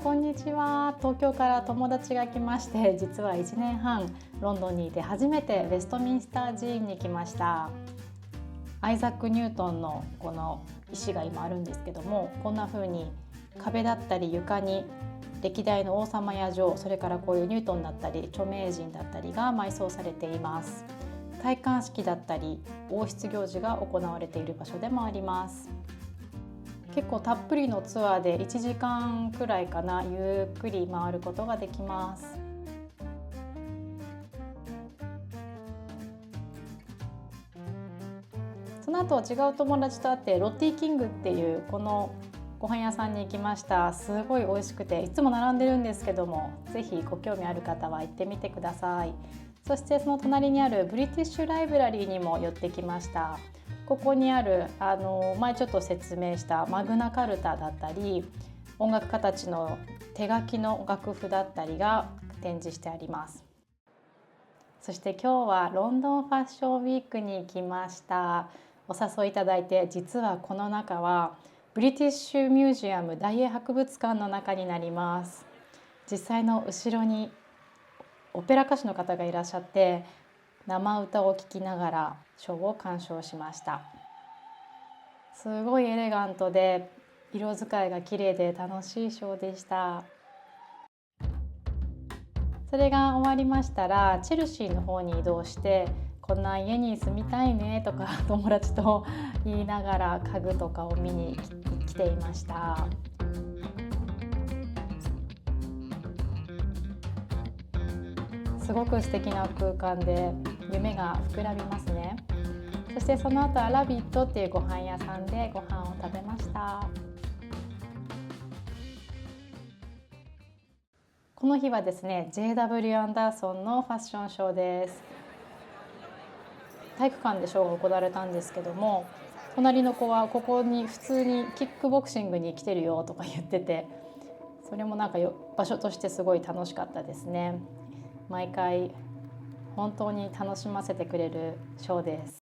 こんにちは。東京から友達が来まして、実は1年半ロンドンにいて初めてウェストミンスター寺院に来ました。アイザック・ニュートンのこの石が今あるんですけども、こんな風に壁だったり床に歴代の王様や女王、それからこういうニュートンだったり著名人だったりが埋葬されています。戴冠式だったり王室行事が行われている場所でもあります。結構たっぷりのツアーで1時間くらいかな、ゆっくり回ることができます。その後違う友達と会ってロッティキングっていうこのご飯屋さんに行きました。すごい美味しくていつも並んでるんですけども、ぜひご興味ある方は行ってみてください。そしてその隣にあるブリティッシュライブラリーにも寄ってきました。ここにある前ちょっと説明したマグナカルタだったり音楽家たちの手書きの楽譜だったりが展示してあります。そして今日はロンドンファッションウィークに行きました。お誘いいただいて、実はこの中はブリティッシュミュージアム大英博物館の中になります。実際の後ろにオペラ歌手の方がいらっしゃって、生歌を聴きながらショーを鑑賞しました。すごいエレガントで色使いが綺麗で楽しいショーでした。それが終わりましたらチェルシーの方に移動して、こんな家に住みたいねとか友達と言いながら家具とかを見に来ていました。すごく素敵な空間で夢が膨らみますね。そしてその後はラビットっていうご飯屋さんでご飯を食べました。この日はですね JW アンダーソンのファッションショーです。体育館でショーが行われたんですけども、隣の子はここに普通にキックボクシングに来てるよとか言ってて、それもなんか場所としてすごい楽しかったですね。毎回本当に楽しませてくれるショーです。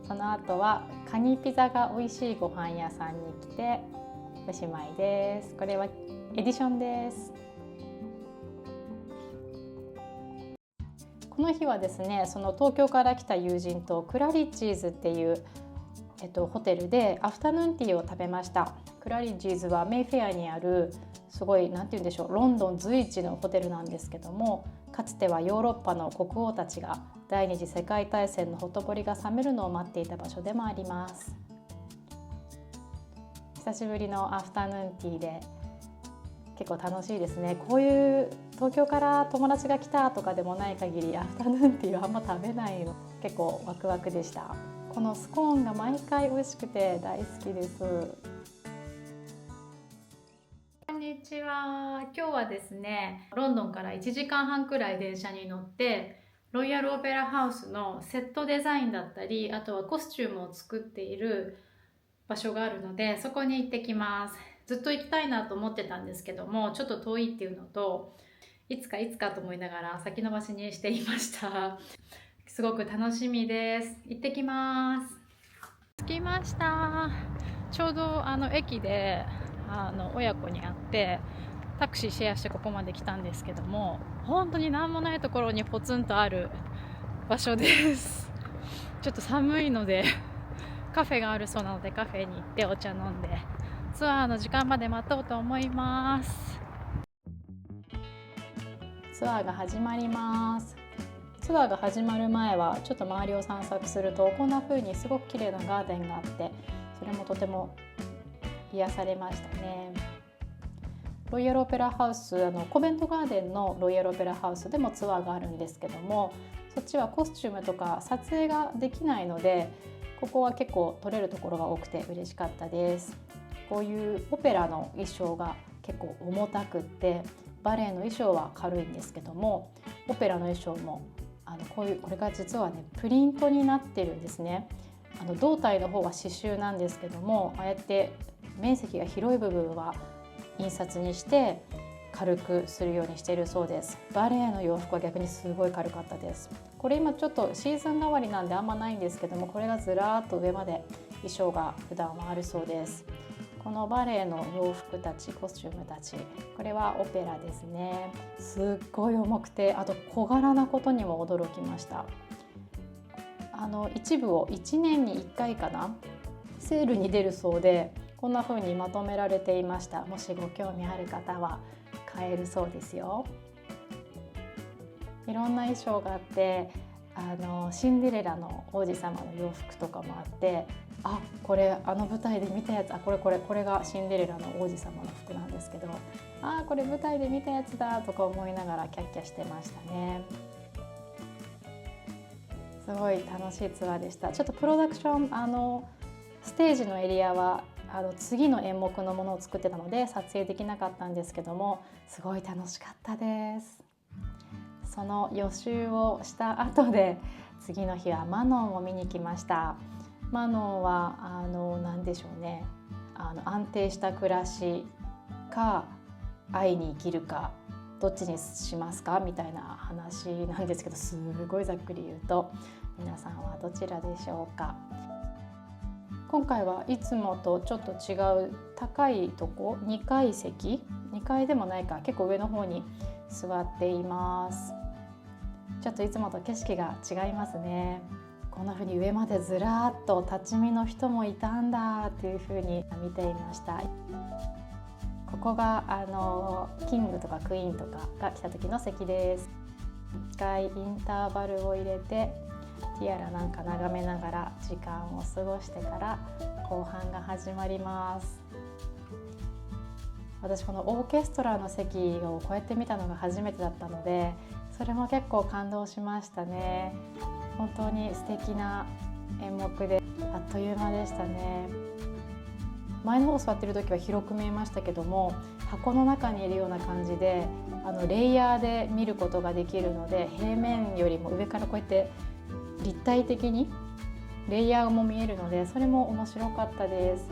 その後はカニピザが美味しいご飯屋さんに来ておしまいです。これはエディションです。この日はですね、その東京から来た友人とクラリッジーズっていう、ホテルでアフタヌーンティーを食べました。クラリッジーズはメイフェアにあるすごいなんて言うんでしょう、ロンドン随一のホテルなんですけども、かつてはヨーロッパの国王たちが第二次世界大戦のほとぼりが冷めるのを待っていた場所でもあります。久しぶりのアフタヌーンティーで結構楽しいですね。こういう東京から友達が来たとかでもない限りアフタヌーンティーはあんま食べないの、結構ワクワクでした。このスコーンが毎回美味しくて大好きです。こんにちは。今日はですね、ロンドンから1時間半くらい電車に乗ってロイヤルオペラハウスのセットデザインだったり、あとはコスチュームを作っている場所があるので、そこに行ってきます。ずっと行きたいなと思ってたんですけども、ちょっと遠いっていうのと、いつかと思いながら先延ばしにしていました。すごく楽しみです。行ってきます。着きました。ちょうど駅で親子に会ってタクシーシェアしてここまで来たんですけども、本当に何もないところにポツンとある場所です。ちょっと寒いのでカフェがあるそうなのでカフェに行ってお茶飲んでツアーの時間まで待とうと思います。ツアーが始まります。ツアーが始まる前はちょっと周りを散策すると、こんな風にすごく綺麗なガーデンがあって、それもとても癒されましたね。ロイヤルオペラハウス、コベントガーデンのロイヤルオペラハウスでもツアーがあるんですけども、そっちはコスチュームとか撮影ができないので、ここは結構撮れるところが多くて嬉しかったです。こういうオペラの衣装が結構重たくって、バレエの衣装は軽いんですけども、オペラの衣装もこれが実はねプリントになってるんですね。胴体の方は刺繍なんですけども、ああやって面積が広い部分は印刷にして軽くするようにしているそうです。バレエの洋服は逆にすごい軽かったです。これ今ちょっとシーズン代わりなんであんまないんですけども、これがずらーっと上まで衣装が普段はあるそうです。このバレエの洋服たち、コスチュームたち、これはオペラですね。すっごい重くて、あと小柄なことにも驚きました。一部を1年に1回かな、セールに出るそうで、こんな風にまとめられていました。もしご興味ある方は買えるそうですよ。いろんな衣装があって、シンデレラの王子様の洋服とかもあって、あ、これ舞台で見たやつ、これがシンデレラの王子様の服なんですけど、これ舞台で見たやつだとか思いながらキャッキャしてましたね。すごい楽しいツアーでした。ちょっとプロダクション、ステージのエリアは次の演目のものを作ってたので撮影できなかったんですけども、すごい楽しかったです。その予習をした後で、次の日はマノンを見に来ました。マノンは何でしょうね、安定した暮らしか愛に生きるか、どっちにしますかみたいな話なんですけど、すごいざっくり言うと、皆さんはどちらでしょうか。今回はいつもとちょっと違う高いとこ、2階席、2階でもないか、結構上の方に座っています。ちょっといつもと景色が違いますね。こんな風に上までずらっと立ち見の人もいたんだっていう風に見ていました。ここがキングとかクイーンとかが来た時の席です。1回インターバルを入れて、ティアラなんか眺めながら時間を過ごしてから後半が始まります。私このオーケストラの席をこうやって見たのが初めてだったので、それも結構感動しましたね。本当に素敵な演目で、あっという間でしたね。前の方座ってる時は広く見えましたけども、箱の中にいるような感じでレイヤーで見ることができるので、平面よりも上からこうやって立体的にレイヤーも見えるので、それも面白かったです。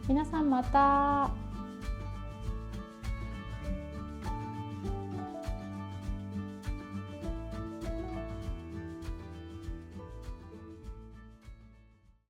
皆さんまた。